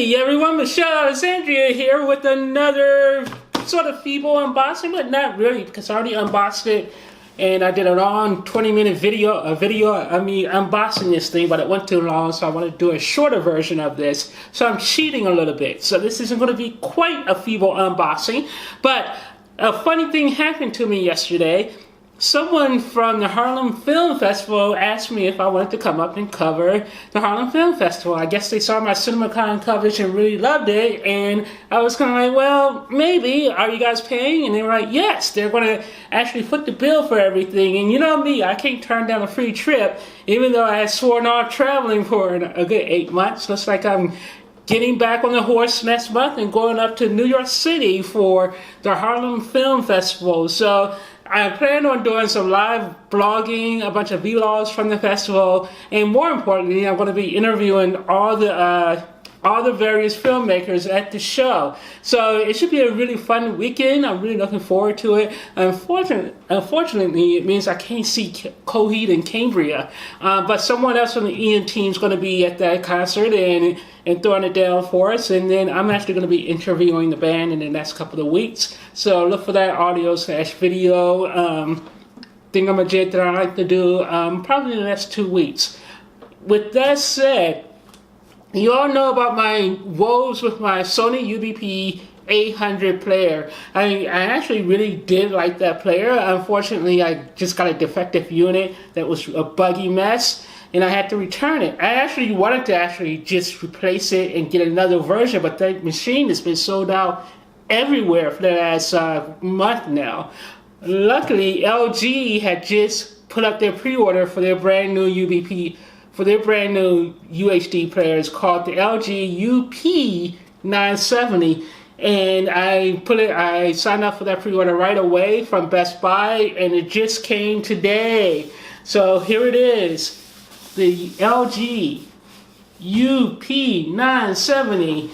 Hey everyone, Michelle Alexandria here with another sort of feeble unboxing, but not really because I already unboxed it and I did a long 20-minute video, unboxing this thing, but it went too long, so I want to do a shorter version of this. So I'm cheating a little bit. So this isn't going to be quite a feeble unboxing, but a funny thing happened to me yesterday. Someone from the Harlem Film Festival asked me if I wanted to come up and cover the Harlem Film Festival. I guess they saw my CinemaCon coverage and really loved it, and I was kind of like, well, maybe. Are you guys paying? And they were like, yes, they're going to actually foot the bill for everything. And you know me, I can't turn down a free trip, even though I had sworn off traveling for a good 8 months. Looks like I'm getting back on the horse next month and going up to New York City for the Harlem Film Festival. So I plan on doing some live blogging, a bunch of vlogs from the festival, and more importantly, I'm going to be interviewing all the various filmmakers at the show. So it should be a really fun weekend. I'm really looking forward to it. Unfortunately, it means I can't see Coheed and Cambria, but someone else from the Ian team is going to be at that concert and throwing it down for us. And then I'm actually going to be interviewing the band in the next couple of weeks. So look for that audio/video thingamajig that I like to do probably in the next 2 weeks. With that said, you all know about my woes with my Sony UP970 player. I actually really did like that player. Unfortunately, I just got a defective unit that was a buggy mess, and I had to return it. I actually wanted to just replace it and get another version, but that machine has been sold out everywhere for the last month now. Luckily, LG had just put up their pre-order for their brand new UHD players called the LG UP970, and I signed up for that pre-order right away from Best Buy, and it just came today. So here it is, the LG UP970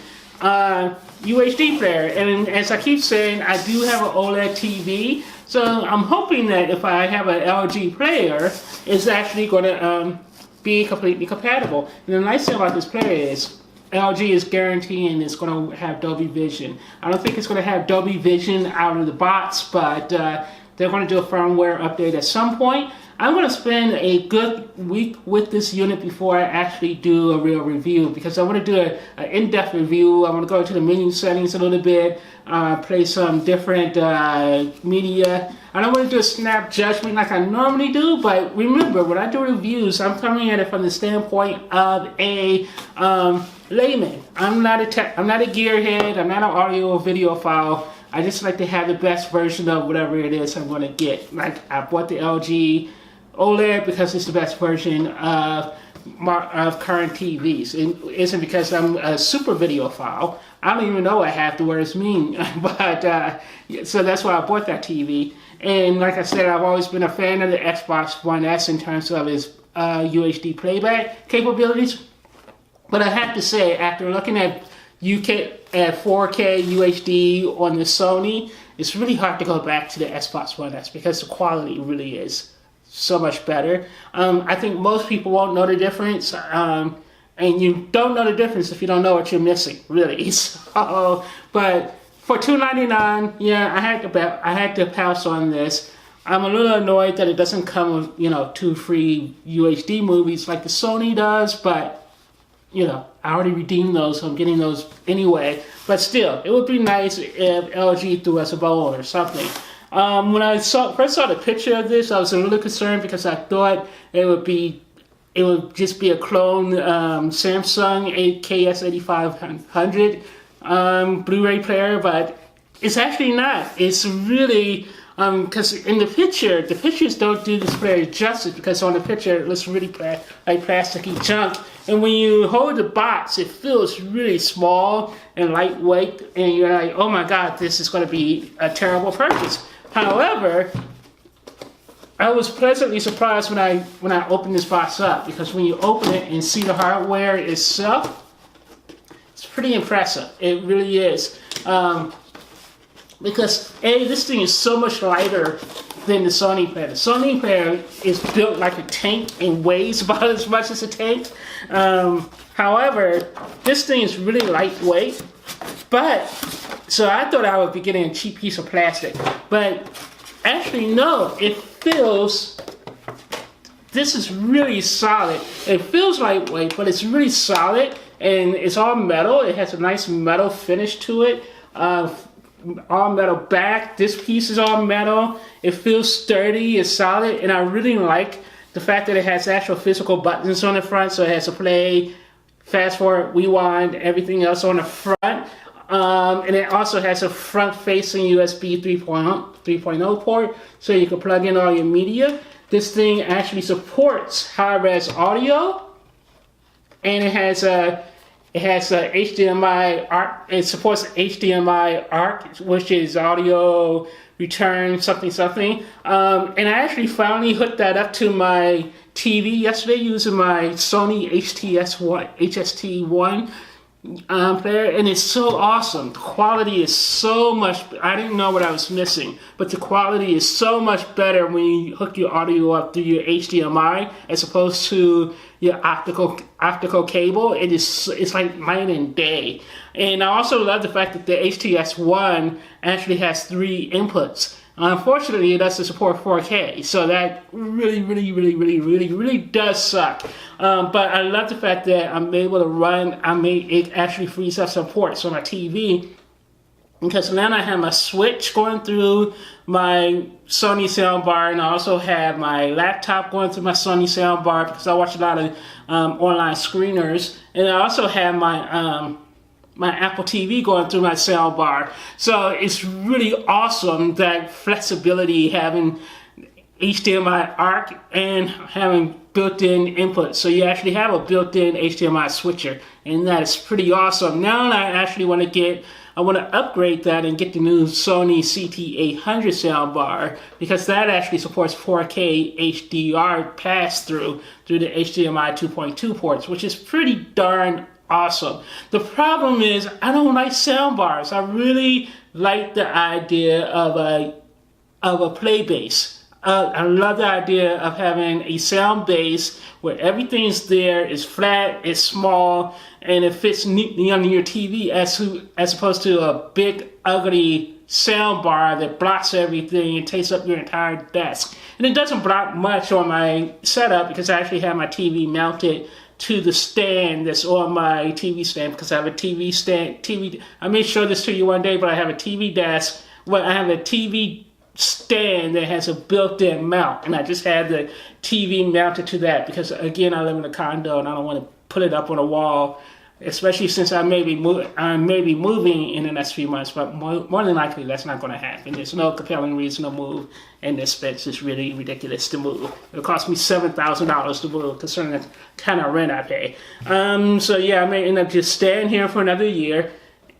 UHD player. And as I keep saying, I do have an OLED TV, so I'm hoping that if I have an LG player, it's actually going to be completely compatible. And the nice thing about this player is LG is guaranteeing it's going to have Dolby Vision. I don't think it's going to have Dolby Vision out of the box, but they're going to do a firmware update at some point. I'm going to spend a good week with this unit before I actually do a real review, because I want to do an in-depth review. I want to go into the menu settings a little bit, play some different media. I don't want to do a snap judgment like I normally do, but remember, when I do reviews, I'm coming at it from the standpoint of a layman. I'm not a gearhead. I'm not an audio or video file. I just like to have the best version of whatever it is I'm going to get. Like, I bought the LG OLED because it's the best version of current TVs. It isn't because I'm a super videophile. I don't even know what half the words mean. But so that's why I bought that TV. And like I said, I've always been a fan of the Xbox One S in terms of its UHD playback capabilities. But I have to say, after looking at 4K UHD on the Sony, it's really hard to go back to the Xbox One S because the quality really is so much better. I think most people won't know the difference, and you don't know the difference if you don't know what you're missing, really. So, but for $299, yeah, I had to pass on this. I'm a little annoyed that it doesn't come with 2 free UHD movies like the Sony does, but I already redeemed those, so I'm getting those anyway. But still, it would be nice if LG threw us a bone or something. When I first saw the picture of this, I was a little concerned because I thought it would just be a clone Samsung KS8500 Blu-ray player, but it's actually not. It's really because in the pictures don't do this player justice, because on the picture it looks really like plasticky junk, and when you hold the box, it feels really small and lightweight, and you're like, oh my god, this is going to be a terrible purchase. However, I was pleasantly surprised when I opened this box up, because when you open it and see the hardware itself, it's pretty impressive. It really is. because this thing is so much lighter than the Sony player. The Sony player is built like a tank and weighs about as much as a tank. However, this thing is really lightweight. But so I thought I would be getting a cheap piece of plastic, but actually no. It feels. This is really solid. It feels lightweight, but it's really solid, and it's all metal. It has a nice metal finish to it. All metal back. This piece is all metal. It feels sturdy, it's solid, and I really like the fact that it has actual physical buttons on the front. So it has a play, fast forward, rewind, everything else on the front. And it also has a front-facing USB 3.0 port, so you can plug in all your media. This thing actually supports high-res audio, and it has a HDMI ARC. It supports HDMI ARC, which is audio return something. And I actually finally hooked that up to my TV yesterday using my Sony HST1 player, and it's so awesome. The quality is so much. I didn't know what I was missing, but the quality is so much better when you hook your audio up through your HDMI as opposed to your optical cable. It's like night and day. And I also love the fact that the HTS1 actually has 3 inputs. Unfortunately, it doesn't support 4K, so that really does suck. But I love the fact that I'm able to run. It actually frees up some ports on my TV, because now I have my switch going through my Sony soundbar, and I also have my laptop going through my Sony soundbar because I watch a lot of online screeners, and I also have my my Apple TV going through my soundbar. So it's really awesome, that flexibility, having HDMI ARC and having built-in input. So you actually have a built-in HDMI switcher, and that is pretty awesome. Now I actually want to upgrade that and get the new Sony CT800 soundbar, because that actually supports 4K HDR pass-through through the HDMI 2.2 ports, which is pretty darn awesome. The problem is I don't like soundbars. I really like the idea of a play base. I love the idea of having a sound base where everything's there, is flat, it's small, and it fits neatly under your TV, as opposed to a big ugly sound bar that blocks everything and takes up your entire desk. And it doesn't block much on my setup, because I actually have my TV mounted to the stand that's on my TV stand, because I have a TV stand. I may show this to you one day, but I have a TV desk. Well, I have a TV stand that has a built-in mount, and I just had the TV mounted to that because, again, I live in a condo and I don't want to put it up on a wall, especially since I may be moving in the next few months, but more than likely that's not going to happen. There's no compelling reason to move, and this expense is really ridiculous to move. It'll cost me $7,000 to move, considering the kind of rent I pay. So yeah, I may end up just staying here for another year.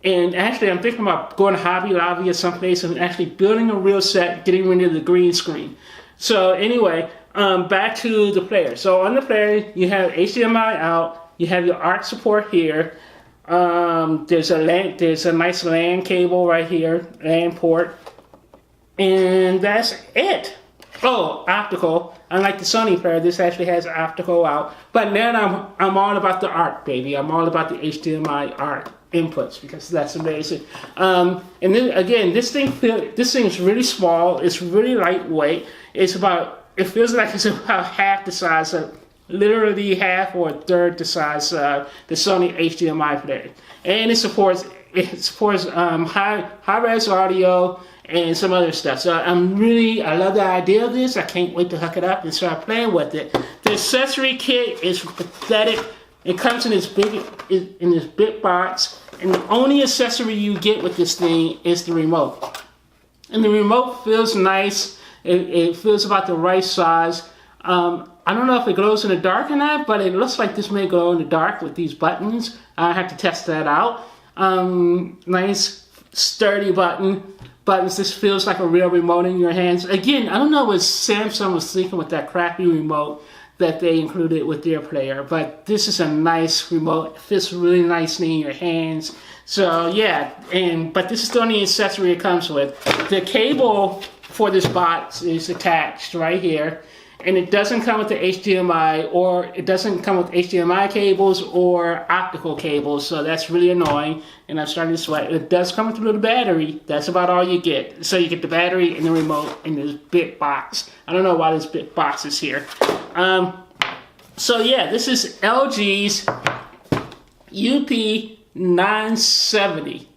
And actually, I'm thinking about going to Hobby Lobby or someplace and actually building a real set, getting rid of the green screen. So anyway, back to the player. So on the player, you have HDMI out. You have your ARC support here. There's a nice LAN cable right here, LAN port, and that's it. Oh, optical. Unlike the Sony player, this actually has optical out. But now I'm all about the ARC, baby. I'm all about the HDMI ARC inputs, because that's amazing. And then again, this thing is really small. It's really lightweight. It feels like it's about half the size of. Literally half or a third the size of the Sony HDMI player, and it supports high-res audio and some other stuff. So I love the idea of this. I can't wait to hook it up and start playing with it. The accessory kit is pathetic. It comes in this big box, and the only accessory you get with this thing is the remote. And the remote feels nice. It feels about the right size. I don't know if it glows in the dark or not, but it looks like this may glow in the dark with these buttons. I have to test that out. Nice, sturdy buttons. This feels like a real remote in your hands. Again, I don't know what Samsung was thinking with that crappy remote that they included with their player. But this is a nice remote. It fits really nicely in your hands. So yeah, but this is the only accessory it comes with. The cable for this box is attached right here. And it doesn't come with the HDMI, or it doesn't come with HDMI cables or optical cables, so that's really annoying, and I'm starting to sweat. It does come with a little battery. That's about all you get. So you get the battery and the remote in this big box. I don't know why this big box is here. So yeah, this is LG's UP970.